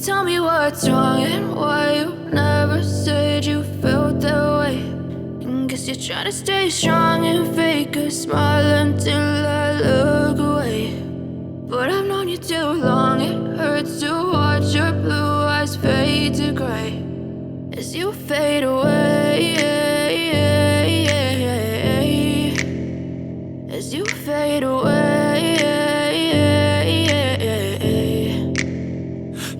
Tell me what's wrong and why you never said you felt that way. And guess you're trying to stay strong and fake a smile until I look away. But I've known you too long, it hurts to watch your blue eyes fade to gray as you fade away, as you fade away.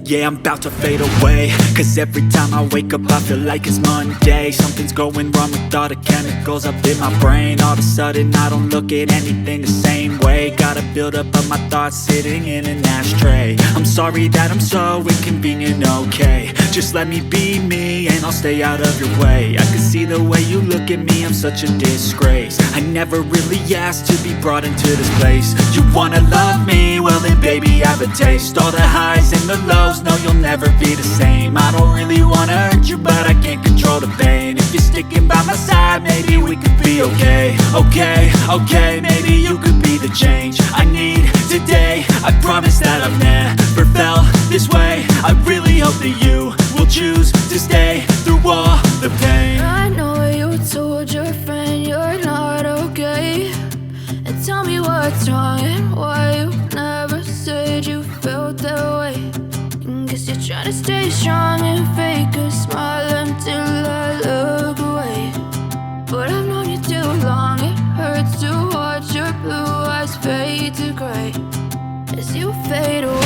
Yeah, I'm about to fade away, cause every time I wake up I feel like it's Monday. Something's going wrong with all the chemicals up in my brain. All of a sudden I don't look at anything the same way. Gotta build up of my thoughts sitting in an ashtray. I'm sorry that I'm so inconvenient, okay. Just let me be me and I'll stay out of your way. I can see the way you look at me, I'm such a disgrace. I never really asked to be brought into this place. You wanna love me? Well then baby have a taste. All the highs and the lows, no you'll never be the same. I don't really wanna hurt you but I can't control the pain. If you're sticking by my side maybe we could be okay. Okay, maybe you could be the change I need today. I promise that I've never felt this way. I really hope that you will choose to stay through all the pain. I know you told your friend you're not okay. And tell me what's wrong and why you never said you felt that way. And guess you're trying to stay strong and fake a smile until I look away. But I've known you too long, it hurts to watch your blue eyes fade to gray as you fade away.